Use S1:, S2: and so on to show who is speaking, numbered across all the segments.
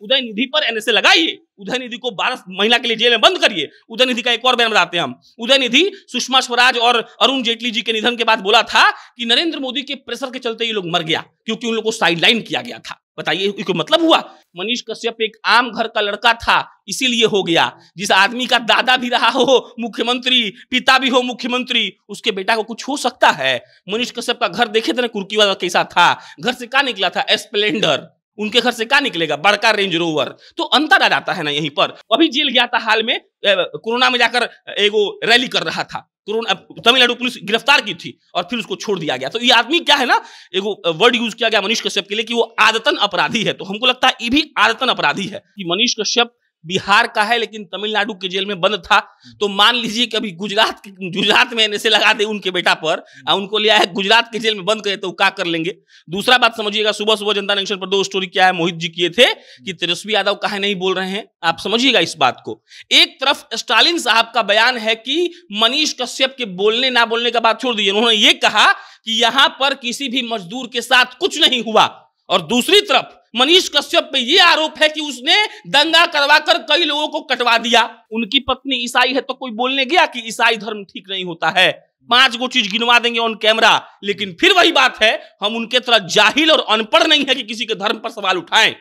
S1: उदयनिधि पर एनएसए लगाइए, उदयनिधि को 12 महीना के लिए जेल में बंद करिए। उदयनिधि का एक और बयान बताते हैं हम। उदयनिधि सुषमा स्वराज और अरुण जेटली जी के निधन के बाद बोला था कि नरेंद्र मोदी के प्रेशर के चलते ये लोग मर गया, क्योंकि उन लोगों को साइडलाइन किया गया था। बताइए कोई मतलब हुआ? मनीष कश्यप एक आम घर का लड़का था, इसीलिए हो गया। जिस आदमी का दादा भी रहा हो मुख्यमंत्री, पिता भी हो मुख्यमंत्री, उसके बेटा को कुछ हो सकता है? मनीष कश्यप का घर देखे थे ना कुर्कीवाला कैसा था, घर से क्या निकला था? स्प्लेंडर। उनके घर से क्या निकलेगा? बड़का रेंज रोवर। तो अंतर आ जाता है ना यहीं पर। अभी जेल गया था हाल में, कोरोना में जाकर एगो रैली कर रहा था, तमिलनाडु पुलिस गिरफ्तार की थी और फिर उसको छोड़ दिया गया। तो ये आदमी क्या है ना, एगो वर्ड यूज किया गया मनीष कश्यप के लिए कि वो आदतन अपराधी है। तो हमको लगता है ये भी आदतन अपराधी है कि मनीष कश्यप बिहार का है लेकिन तमिलनाडु के जेल में बंद था। तो मान लीजिए कि अभी गुजरात में एनएसए लगा दे उनके बेटा पर, उनको लिया है गुजरात के जेल में बंद करे, तो क्या कर लेंगे? दूसरा बात समझिएगा, सुबह सुबह जनता जंक्शन पर 2 स्टोरी क्या है मोहित जी किए थे कि तेजस्वी यादव काहे नहीं बोल रहे हैं। आप समझिएगा इस बात को। एक तरफ स्टालिन साहब का बयान है कि मनीष कश्यप के बोलने ना बोलने का बात छोड़ दीजिए, उन्होंने ये कहा कि यहां पर किसी भी मजदूर के साथ कुछ नहीं हुआ। और दूसरी तरफ मनीष कश्यप पे ये आरोप है कि उसने दंगा करवाकर कई लोगों को कटवा दिया। उनकी पत्नी ईसाई है तो कोई बोलने गया कि ईसाई धर्म ठीक नहीं होता है? 5 गो चीज गिनवा देंगे ऑन कैमरा। लेकिन फिर वही बात है, हम उनके तरह जाहिल और अनपढ़ नहीं है कि किसी के धर्म पर सवाल उठाएं।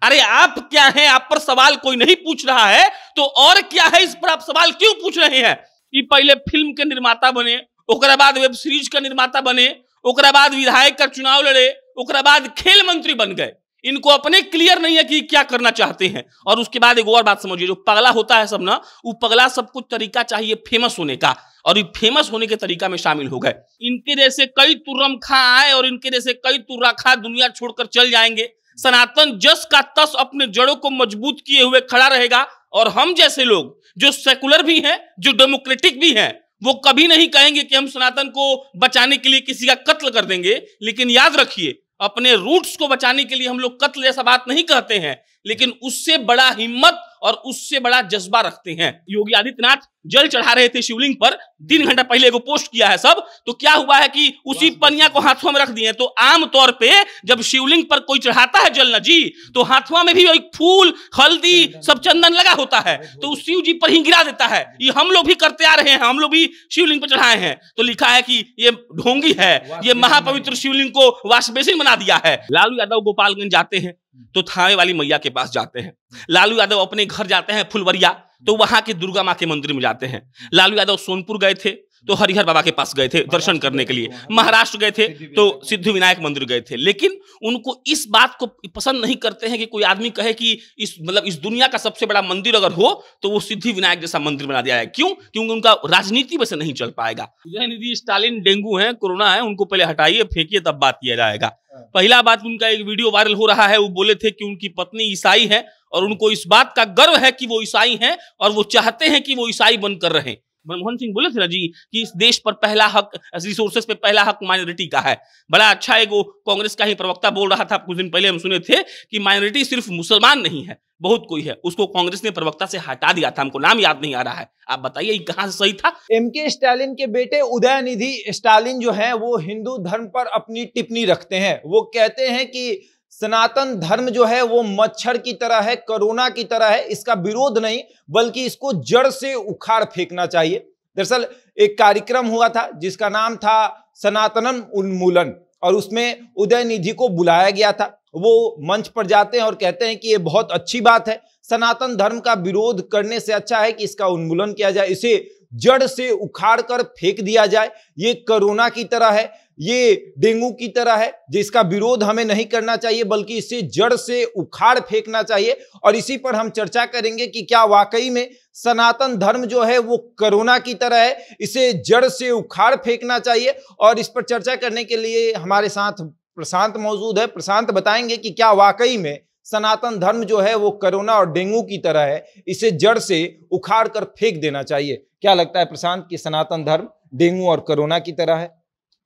S1: अरे आप क्या हैं? आप पर सवाल कोई नहीं पूछ रहा है तो और क्या है इस पर आप सवाल क्यों पूछ रहे हैं? कि पहले फिल्म के निर्माता बने, ओकरा बाद वेब सीरीज का निर्माता बने, ओकरा बाद विधायक का चुनाव लड़े, ओकरा बाद खेल मंत्री बन गए। इनको अपने क्लियर नहीं है कि क्या करना चाहते हैं। और उसके बाद एक और बात समझिए, जो पगला होता है सब ना, वो पगला सब कुछ तरीका चाहिए फेमस होने का, और ये फेमस होने के तरीका में शामिल हो गए। इनके जैसे कई तुर्रम खां आए और इनके जैसे कई तुर्रा खां दुनिया छोड़कर चल जाएंगे। सनातन जस का तस अपने जड़ों को मजबूत किए हुए खड़ा रहेगा। और हम जैसे लोग जो सेकुलर भी हैं, जो डेमोक्रेटिक भी हैं, वो कभी नहीं कहेंगे कि हम सनातन को बचाने के लिए किसी का कत्ल कर देंगे। लेकिन याद रखिए, अपने रूट्स को बचाने के लिए हम लोग कत्ल जैसा बात नहीं कहते हैं, लेकिन उससे बड़ा हिम्मत और उससे बड़ा जज्बा रखते हैं। योगी आदित्यनाथ जल चढ़ा रहे थे शिवलिंग पर, 3 घंटा पहले को पोस्ट किया है सब। तो क्या हुआ है कि उसी पनिया को हाथों में रख दिए। तो आमतौर पे जब शिवलिंग पर कोई चढ़ाता है जल न जी, तो हाथों में भी एक फूल, हल्दी, सब चंदन लगा होता है, तो उस शिव जी पर ही गिरा देता है। ये हम लोग भी करते आ रहे हैं, हम लोग भी शिवलिंग पर चढ़ाए हैं। तो लिखा है कि ये ढोंगी है, ये महापवित्र शिवलिंग को वॉश बेसिन बना दिया है। लालू यादव गोपालगंज जाते हैं तो थावे वाली मैया के पास जाते हैं। लालू यादव अपने घर जाते हैं फुलवरिया, तो वहां के दुर्गा मां के मंदिर में जाते हैं। लालू यादव सोनपुर गए थे तो हरिहर बाबा के पास गए थे दर्शन करने के लिए। महाराष्ट्र गए थे तो सिद्धि विनायक मंदिर गए थे। लेकिन उनको इस बात को पसंद नहीं करते हैं कि कोई आदमी कहे कि इस दुनिया का सबसे बड़ा मंदिर अगर हो तो वो सिद्धि विनायक जैसा मंदिर बना दिया है। क्यों? क्योंकि उनका राजनीति वैसे नहीं चल पाएगा। उदयनिधि स्टालिन डेंगू है, कोरोना है, उनको पहले हटाइए, फेंकिए, तब बात किया जाएगा। पहला बात, उनका एक वीडियो वायरल हो रहा है, वो बोले थे कि उनकी पत्नी ईसाई है और उनको इस बात का गर्व है कि वो ईसाई हैं और वो चाहते हैं कि वो ईसाई बनकर रहें। मनमोहन सिंह बोले थे ना जी कि इस देश पर पहला हक, रिसोर्सेज पे पहला हक माइनॉरिटी का है। बड़ा अच्छा है, वो कांग्रेस का ही प्रवक्ता बोल रहा था, कुछ दिन पहले हम सुने थे कि माइनॉरिटी सिर्फ मुसलमान नहीं है, बहुत कोई है। उसको कांग्रेस ने प्रवक्ता से हटा दिया था, हमको नाम याद नहीं आ रहा है। आप बताइए कहां से सही था?
S2: एमके स्टालिन के बेटे उदयनिधि स्टालिन जो है वो हिंदू धर्म पर अपनी टिप्पणी रखते हैं। वो कहते हैं कि सनातन धर्म जो है वो मच्छर की तरह है, कोरोना की तरह है, इसका विरोध नहीं बल्कि इसको जड़ से उखाड़ फेंकना चाहिए। दरअसल एक कार्यक्रम हुआ था जिसका नाम था सनातनम उन्मूलन, और उसमें उदयनिधि को बुलाया गया था। वो मंच पर जाते हैं और कहते हैं कि ये बहुत अच्छी बात है, सनातन धर्म का विरोध करने से अच्छा है कि इसका उन्मूलन किया जाए, इसे जड़ से उखाड़ कर फेंक दिया जाए। ये कोरोना की तरह है, ये डेंगू की तरह है, जिसका विरोध हमें नहीं करना चाहिए बल्कि इसे जड़ से उखाड़ फेंकना चाहिए। और इसी पर हम चर्चा करेंगे कि क्या वाकई में सनातन धर्म जो है वो कोरोना की तरह है, इसे जड़ से उखाड़ फेंकना चाहिए। और इस पर चर्चा करने के लिए हमारे साथ प्रशांत मौजूद है। प्रशांत बताएंगे कि क्या वाकई में सनातन धर्म जो है वो कोरोना और डेंगू की तरह है, इसे जड़ से उखाड़ कर फेंक देना चाहिए। क्या लगता है प्रशांत कि सनातन धर्म डेंगू और कोरोना की तरह है?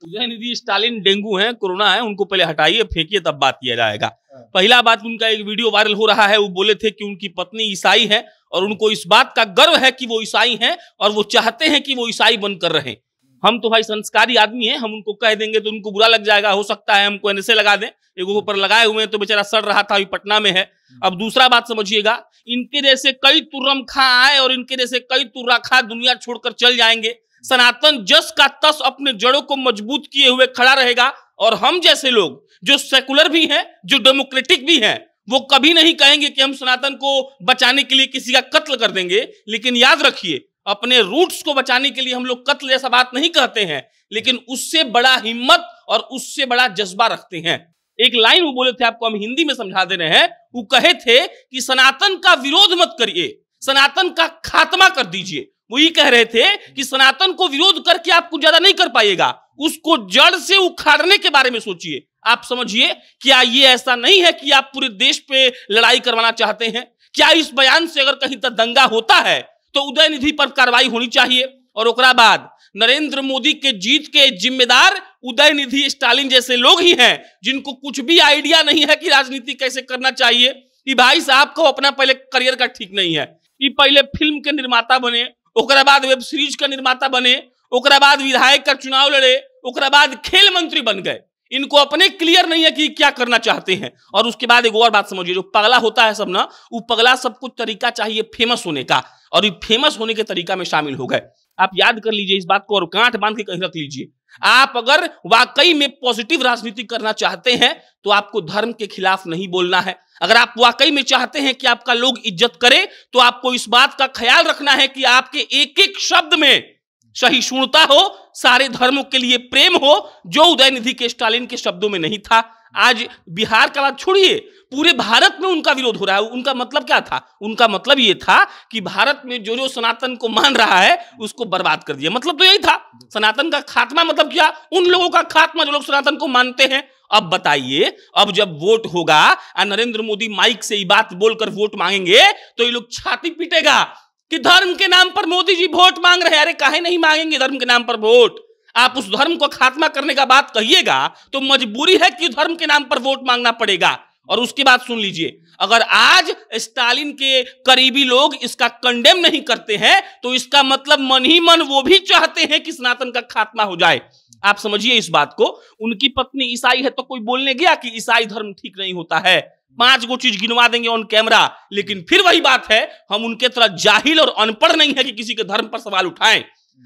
S1: उदयनिधि स्टालिन डेंगू है, कोरोना है, उनको पहले हटाइए, फेंकिए, तब बात किया जाएगा। पहला बात, उनका एक वीडियो वायरल हो रहा है, वो बोले थे कि उनकी पत्नी ईसाई है और उनको इस बात का गर्व है कि वो ईसाई हैं और वो चाहते हैं कि वो ईसाई बनकर रहें। हम तो भाई संस्कारी आदमी हैं, हम उनको कह देंगे तो उनको बुरा लग जाएगा, हो सकता है हमको एनएसए लगा दें, एगो ऊपर लगाए हुए हैं तो बेचारा सड़ रहा था, अभी पटना में है। अब दूसरा बात समझिएगा, इनके जैसे कई तुर्रम खां आए और इनके जैसे कई तुर्रा खां दुनिया छोड़कर चल जाएंगे। सनातन जस का तस अपने जड़ों को मजबूत किए हुए खड़ा रहेगा, और हम जैसे लोग जो सेकुलर भी हैं, जो डेमोक्रेटिक भी हैं, वो कभी नहीं कहेंगे कि हम सनातन को बचाने के लिए किसी का कत्ल कर देंगे। लेकिन याद रखिए, अपने रूट्स को बचाने के लिए हम लोग कत्ल जैसा बात नहीं कहते हैं, लेकिन उससे बड़ा हिम्मत और उससे बड़ा जज्बा रखते हैं। एक लाइन वो बोले थे, आपको हम हिंदी में समझा दे रहे हैं। वो कहे थे कि सनातन का विरोध मत करिए, सनातन का खात्मा कर दीजिए। वो ये कह रहे थे कि सनातन को विरोध करके आप कुछ ज्यादा नहीं कर पाइएगा, उसको जड़ से उखाड़ने के बारे में सोचिए। आप समझिए, क्या ये ऐसा नहीं है कि आप पूरे देश पे लड़ाई करवाना चाहते हैं? क्या इस बयान से अगर कहीं तक दंगा होता है तो उदयनिधि पर कार्रवाई होनी चाहिए, और ओकरा बाद नरेंद्र मोदी के जीत के जिम्मेदार उदयनिधि स्टालिन जैसे लोग ही हैं, जिनको कुछ भी आइडिया नहीं है कि राजनीति कैसे करना चाहिए। कि भाई साहब को अपना पहले करियर का ठीक नहीं है, कि पहले फिल्म के निर्माता बने, ओकरा बाद वेब सीरीज का निर्माता बने, ओकरा बाद विधायक का चुनाव लड़े, ओकरा बाद खेल मंत्री बन गए। इनको अपने क्लियर नहीं है कि क्या करना चाहते हैं। और उसके बाद एक और बात समझिए, जो पगला होता है सब ना, वो पगला सब कुछ तरीका चाहिए फेमस होने का, और ये फेमस होने के तरीका में शामिल हो गए। आप याद कर लीजिए इस बात को और गांठ बांध के कहीं रख लीजिए। आप अगर वाकई में पॉजिटिव राजनीति करना चाहते हैं तो आपको धर्म के खिलाफ नहीं बोलना है। अगर आप वाकई में चाहते हैं कि आपका लोग इज्जत करे, तो आपको इस बात का ख्याल रखना है कि आपके एक एक शब्द में सहिष्णुता हो, सारे धर्मों के लिए प्रेम हो, जो उदयनिधि के स्टालिन के शब्दों में नहीं था। आज बिहार का बात छोड़िए, पूरे भारत में उनका विरोध हो रहा है। उनका मतलब क्या था? उनका मतलब ये था कि भारत में जो जो सनातन को मान रहा है उसको बर्बाद कर दिया। मतलब तो यही था सनातन का खात्मा। मतलब क्या? उन लोगों का खात्मा जो लोग सनातन को मानते हैं। अब बताइए, अब जब वोट होगा और नरेंद्र मोदी माइक से ये बात बोलकर वोट मांगेंगे तो ये लोग छाती पीटेगा कि धर्म के नाम पर मोदी जी वोट मांग रहे हैं। अरे काहे नहीं मांगेंगे धर्म के नाम पर वोट? आप उस धर्म को खात्मा करने का बात कहिएगा तो मजबूरी है कि धर्म के नाम पर वोट मांगना पड़ेगा। और उसके बाद सुन लीजिए, अगर आज स्टालिन के करीबी लोग इसका कंडेम नहीं करते हैं तो इसका मतलब मन ही मन वो भी चाहते हैं कि सनातन का खात्मा हो जाए। आप समझिए इस बात को। उनकी पत्नी ईसाई है तो कोई बोलने गया कि ईसाई धर्म ठीक नहीं होता है? 5 गो चीज गिनवा देंगे ऑन कैमरा, लेकिन फिर वही बात है, हम उनके तरह जाहिल और अनपढ़ नहीं है कि किसी के धर्म पर सवाल उठाएं।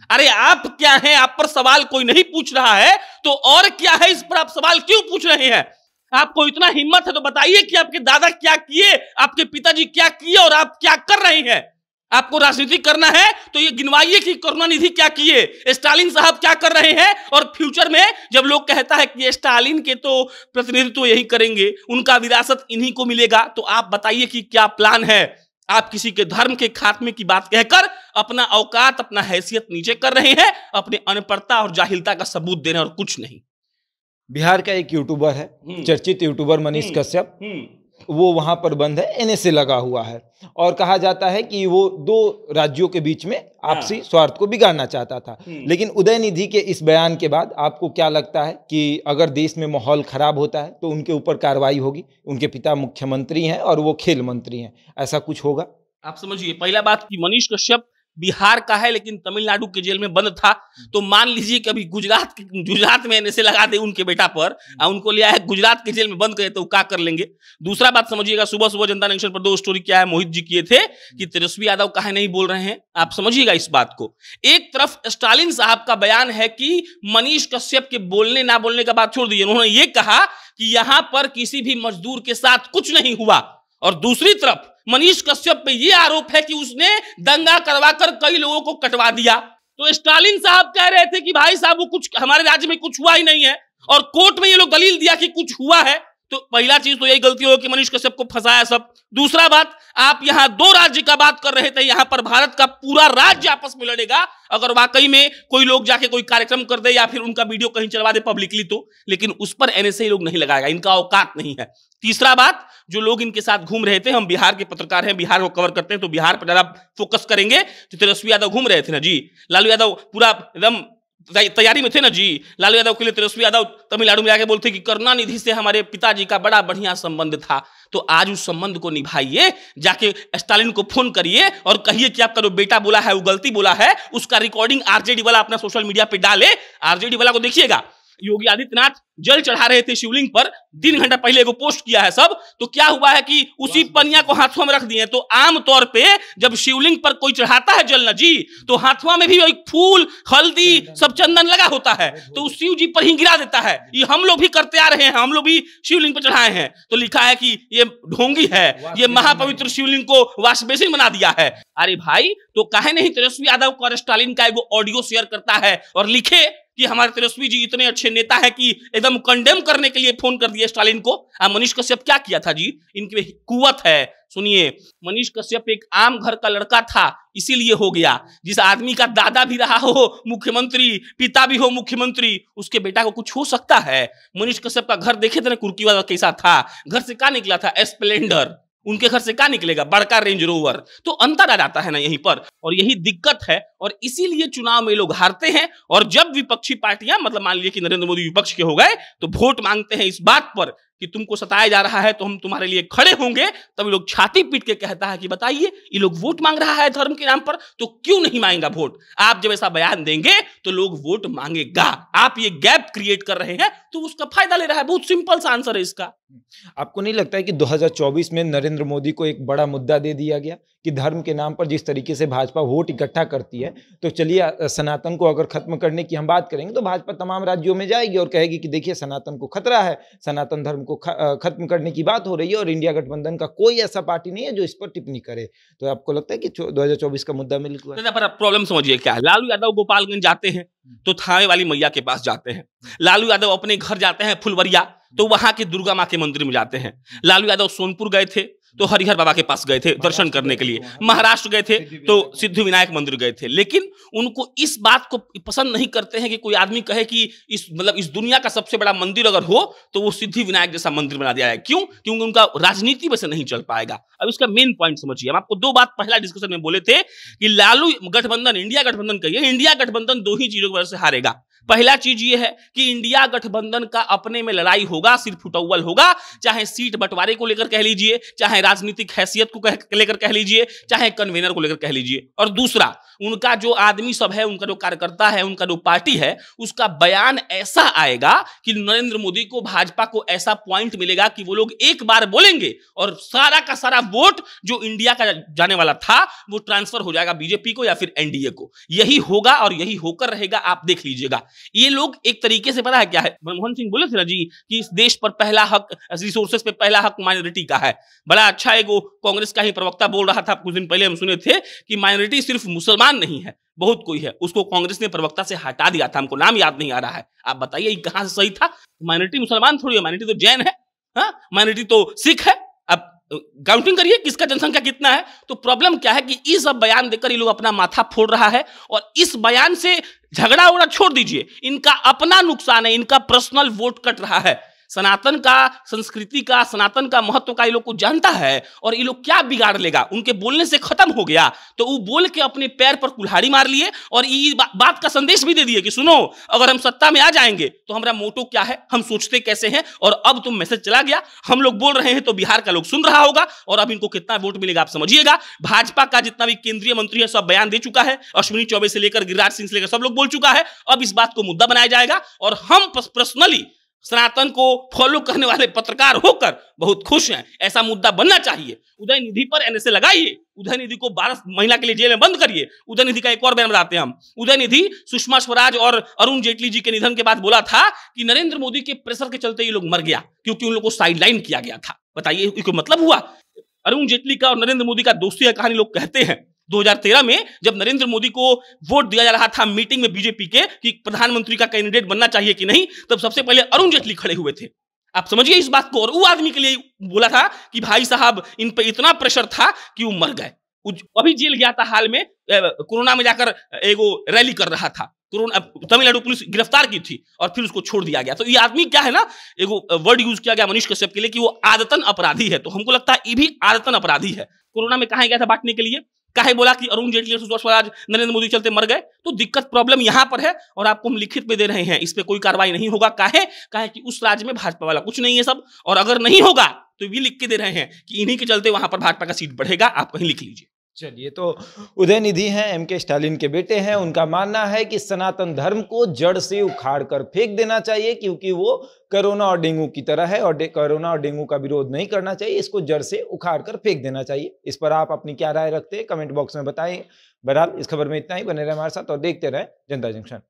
S1: अरे आप क्या हैं? आप पर सवाल कोई नहीं पूछ रहा है तो और क्या है इस पर आप सवाल क्यों पूछ रहे हैं? आपको इतना हिम्मत है तो बताइए कि आपके दादा क्या किए, आपके पिताजी क्या किए और आप क्या कर रहे हैं। आपको राजनीति करना है तो ये गिनवाइए कि करुणानिधि क्या किए, स्टालिन साहब क्या कर रहे हैं, और फ्यूचर में जब लोग कहता है कि स्टालिन के तो प्रतिनिधित्व यही करेंगे, उनका विरासत इन्हीं को मिलेगा, तो आप बताइए कि क्या प्लान है। आप किसी के धर्म के खात्मे की बात कहकर अपना औकात, अपना हैसियत नीचे कर रहे हैं, अपने अनपढ़ता और जाहिलता का सबूत दे रहे हैं और कुछ नहीं।
S2: बिहार का एक यूट्यूबर है, चर्चित यूट्यूबर मनीष कश्यप, वो वहां पर बंद है, एनएसए लगा हुआ है, और कहा जाता है कि वो 2 राज्यों के बीच में आपसी स्वार्थ को बिगाड़ना चाहता था। लेकिन उदयनिधि के इस बयान के बाद आपको क्या लगता है कि अगर देश में माहौल खराब होता है तो उनके ऊपर कार्रवाई होगी? उनके पिता मुख्यमंत्री हैं और वो खेल मंत्री हैं, ऐसा कुछ होगा?
S1: आप समझिए, पहला बात कि मनीष कश्यप बिहार का है लेकिन तमिलनाडु के जेल में बंद था, तो मान लीजिए कि अभी गुजरात में एनएसए लगा दे उनके बेटा पर, उनको लिया है गुजरात के जेल में बंद करे तो क्या कर लेंगे। दूसरा बात समझिएगा, सुबह सुबह जनता जंक्शन पर 2 स्टोरी क्या है मोहित जी किए थे कि तेजस्वी यादव काहे नहीं बोल रहे हैं। आप समझिएगा इस बात को। एक तरफ स्टालिन साहब का बयान है कि मनीष कश्यप के बोलने ना बोलने का बात छोड़ दीजिए, उन्होंने ये कहा कि यहां पर किसी भी मजदूर के साथ कुछ नहीं हुआ, और दूसरी तरफ मनीष कश्यप पे ये आरोप है कि उसने दंगा करवाकर कई लोगों को कटवा दिया। तो स्टालिन साहब कह रहे थे कि भाई साहब वो कुछ हमारे राज्य में कुछ हुआ ही नहीं है, और कोर्ट में ये लोग दलील दिया कि कुछ हुआ है। तो पहला चीज तो यही गलती हो कि मनीष कश्यप को फंसाया सब। दूसरा बात, आप यहां 2 राज्य का बात कर रहे थे, यहां पर भारत का पूरा राज्य आपस में लड़ेगा अगर वाकई में कोई लोग जाके कोई कार्यक्रम कर दे या फिर उनका वीडियो कहीं चलवा दे पब्लिकली तो, लेकिन उस पर एनएसए लोग नहीं लगाएगा, इनका औकात नहीं है। तीसरा बात, जो लोग इनके साथ घूम रहे थे, हम बिहार के पत्रकार हैं, बिहार को कवर करते हैं तो बिहार पर ज्यादा फोकस करेंगे। तो तेजस्वी यादव घूम रहे थे ना जी, लालू यादव पूरा एकदम तैयारी में थे ना जी। लालू यादव के लिए तेजस्वी यादव तमिलनाडु में आके बोलते कि करुणानिधि से हमारे पिताजी का बड़ा बढ़िया संबंध था। तो आज उस संबंध को निभाइए, जाके स्टालिन को फोन करिए और कहिए कि आपका जो बेटा बोला है वो गलती बोला है, उसका रिकॉर्डिंग आरजेडी वाला अपना सोशल मीडिया पे डाले। आरजेडी वाला को देखिएगा, योगी आदित्यनाथ जल चढ़ा रहे थे शिवलिंग पर, 3 घंटा पहले को पोस्ट किया है सब, तो क्या हुआ है कि उसी पनिया को हाथों में रख दिए। तो आमतौर पे जब शिवलिंग पर कोई चढ़ाता है जल न जी, तो हाथों में भी एक फूल, हल्दी, सब चंदन लगा होता है, तो उस शिव जी पर ही गिरा देता है। ये हम लोग भी करते आ रहे हैं, हम लोग भी शिवलिंग पर चढ़ाए हैं, तो लिखा है कि ये ढोंगी है, ये महापवित्र शिवलिंग को वाश बेसिन बना दिया है। अरे भाई, तो काहे नहीं तेजस्वी यादव को स्टालिन का एगो ऑडियो शेयर करता है और लिखे कि हमारे तेजस्वी जी इतने अच्छे नेता है कि एकदम कंडेम करने के लिए फोन कर दिया स्टालिन को। मनीष कश्यप क्या किया था जी, इनकी कुवत है। सुनिए, मनीष कश्यप एक आम घर का लड़का था, इसीलिए हो गया। जिस आदमी का दादा भी रहा हो मुख्यमंत्री, पिता भी हो मुख्यमंत्री, उसके बेटा को कुछ हो सकता है? मनीष कश्यप का घर देखे थे ना, कुर्की वाला कैसा था, घर से क्या निकला था? स्प्लेंडर। उनके घर से क्या निकलेगा? बड़का रेंज रोवर। तो अंतर आ जाता है ना यहीं पर, और यही दिक्कत है, और इसीलिए चुनाव में लोग हारते हैं। और जब विपक्षी पार्टियां, मतलब मान लीजिए कि नरेंद्र मोदी विपक्ष के हो गए, तो वोट मांगते हैं इस बात पर कि तुमको सताया जा रहा है तो हम तुम्हारे लिए खड़े होंगे, तब लोग छाती पीट के कहता है कि बताइए, ये लोग वोट मांग रहा है धर्म के नाम पर, तो क्यों नहीं मांगेगा वोट? आप जब ऐसा बयान देंगे तो लोग वोट मांगेगा। आप ये गैप क्रिएट कर रहे हैं तो उसका फायदा ले रहा है। बहुत सिंपल सा आंसर है इसका।
S2: आपको नहीं लगता है कि 2024 में नरेंद्र मोदी को एक बड़ा मुद्दा दे दिया गया कि धर्म के नाम पर जिस तरीके से भाजपा वोट इकट्ठा करती है, तो चलिए सनातन को अगर खत्म करने की हम बात करेंगे तो भाजपा तमाम राज्यों में जाएगी और कहेगी कि देखिए सनातन को खतरा है, सनातन धर्म को खत्म करने की बात हो रही है, और इंडिया गठबंधन का कोई ऐसा पार्टी नहीं है जो इस पर टिप्पणी करे। तो आपको लगता है कि 2024 का मुद्दा मिल गया?
S1: पर प्रॉब्लम समझिए क्या है। लालू यादव गोपालगंज जाते हैं तो थावे वाली मैया के पास जाते हैं। लालू यादव अपने घर जाते हैं फुलवरिया, तो वहां के दुर्गा माँ के मंदिर में जाते हैं। लालू यादव सोनपुर गए थे तो हरिहर बाबा के पास गए थे दर्शन करने के लिए। महाराष्ट्र गए थे तो सिद्धिविनायक मंदिर गए थे। लेकिन उनको इस बात को पसंद नहीं करते हैं कि कोई आदमी कहे कि इस दुनिया का सबसे बड़ा मंदिर अगर हो तो वो सिद्धिविनायक जैसा मंदिर बना दिया है। क्यों? क्योंकि उनका राजनीति वैसे नहीं चल पाएगा। अब इसका मेन पॉइंट समझिए। हम आपको 2 बात पहला डिस्कशन में बोले थे कि लालू गठबंधन, इंडिया गठबंधन कहिए, इंडिया गठबंधन 2 ही चीजों की वजह से हारेगा। पहला चीज ये है कि इंडिया गठबंधन का अपने में लड़ाई होगा, सिर्फ उटव्वल होगा, चाहे सीट बंटवारे को लेकर कह लीजिए, चाहे राजनीतिक हैसियत को लेकर कह लीजिए, चाहे कन्वेनर को लेकर कह लीजिए। और दूसरा, उनका जो आदमी सब है, उनका जो कार्यकर्ता है, उनका जो पार्टी है, उसका बयान ऐसा आएगा कि नरेंद्र मोदी को, भाजपा को ऐसा पॉइंट मिलेगा कि वो लोग एक बार बोलेंगे और सारा का सारा वोट जो इंडिया का जाने वाला था वो ट्रांसफर हो जाएगा बीजेपी को या फिर एनडीए को। यही होगा और यही होकर रहेगा, आप देख लीजिएगा। ये लोग एक तरीके से पता है क्या है, मनमोहन सिंह बोले थे ना जी कि इस देश पर पहला हक, रिसोर्सेस पे पहला हक माइनॉरिटी का है। बड़ा अच्छा है, वो कांग्रेस का ही प्रवक्ता बोल रहा था कुछ दिन पहले, हम सुने थे कि माइनॉरिटी सिर्फ मुसलमान नहीं है, बहुत कोई है। उसको कांग्रेस ने प्रवक्ता से हटा दिया था, हमको नाम याद नहीं आ रहा है। आप बताइए कहां से सही था? माइनॉरिटी मुसलमान थोड़ी है, माइनॉरिटी तो जैन है, माइनॉरिटी तो सिख है। अब काउंटिंग करिए किसका जनसंख्या कितना है। तो प्रॉब्लम क्या है कि ये सब बयान देकर ये लोग अपना माथा फोड़ रहा है, और इस बयान से झगड़ा उड़ा छोड़ दीजिए, इनका अपना नुकसान है, इनका पर्सनल वोट कट रहा है। सनातन का, संस्कृति का, सनातन का महत्व का ये लोग को जानता है, और ये लोग क्या बिगाड़ लेगा, उनके बोलने से खत्म हो गया। तो वो बोल के अपने पैर पर कुल्हाड़ी मार लिए और ये बात का संदेश भी दे दिए कि सुनो, अगर हम सत्ता में आ जाएंगे तो हमारा मोटो क्या है, हम सोचते कैसे हैं, और अब तुम मैसेज चला गया, हम लोग बोल रहे हैं तो बिहार का लोग सुन रहा होगा, और अब इनको कितना वोट मिलेगा आप समझिएगा। भाजपा का जितना भी केंद्रीय मंत्री है सब बयान दे चुका है, अश्विनी चौबे से लेकर गिरिराज सिंह से लेकर सब लोग बोल चुका है। अब इस बात को मुद्दा बनाया जाएगा, और हम पर्सनली सनातन को फॉलो करने वाले पत्रकार होकर बहुत खुश हैं। ऐसा मुद्दा बनना चाहिए। उदय निधि पर एनएसए लगाइए, उदय निधि को 12 महीना के लिए जेल में बंद करिए। उदय निधि का एक और बयान बताते हैं हम। उदय निधि सुषमा स्वराज और अरुण जेटली जी के निधन के बाद बोला था कि नरेंद्र मोदी के प्रेशर के चलते ये लोग मर गया, क्योंकि उन लोगों को साइडलाइन किया गया था। बताइए इसको मतलब हुआ? अरुण जेटली का और नरेंद्र मोदी का दोस्ती का कहानी लोग कहते हैं। 2013 में जब नरेंद्र मोदी को वोट दिया जा रहा था मीटिंग में बीजेपी के कि प्रधानमंत्री का कैंडिडेट बनना चाहिए कि नहीं, तब सबसे पहले अरुण जेटली खड़े हुए थे। आप समझिए इस बात को। और वो आदमी के लिए बोला था कि भाई साहब इन पे इतना प्रेशर था कि वो मर गए। अभी जेल गया था हाल में, कोरोना में जाकर एगो रैली कर रहा था। तमिलनाडु पुलिस गिरफ्तार की थी और फिर उसको छोड़ दिया गया। तो ये आदमी क्या है ना, एगो वर्ड यूज किया गया मनीष कश्यप के लिए कि वो आदतन अपराधी है। तो हमको लगता है ये भी आदतन अपराधी है। कोरोना में कहाँ गया था बांटने के लिए, काहे बोला कि अरुण जेटली और सुषमा स्वराज नरेंद्र मोदी चलते मर गए। तो दिक्कत प्रॉब्लम यहां पर है, और आपको हम लिखित में दे रहे हैं, इस पे कोई कार्रवाई नहीं होगा। काहे कि उस राज्य में भाजपा वाला कुछ नहीं है सब, और अगर नहीं होगा तो भी लिख के दे रहे हैं कि इन्हीं के चलते वहां पर भाजपा का सीट बढ़ेगा। आप कहीं लिख लीजिए।
S2: चलिए, तो उदयनिधि हैं, एमके स्टालिन के बेटे हैं। उनका मानना है कि सनातन धर्म को जड़ से उखाड़ कर फेंक देना चाहिए, क्योंकि वो कोरोना और डेंगू की तरह है और कोरोना और डेंगू का विरोध नहीं करना चाहिए, इसको जड़ से उखाड़ कर फेंक देना चाहिए। इस पर आप अपनी क्या राय रखते हैं कमेंट बॉक्स में बताएं। बहरहाल इस खबर में इतना ही। बने रहे हमारे साथ और देखते रहे जनता जंक्शन।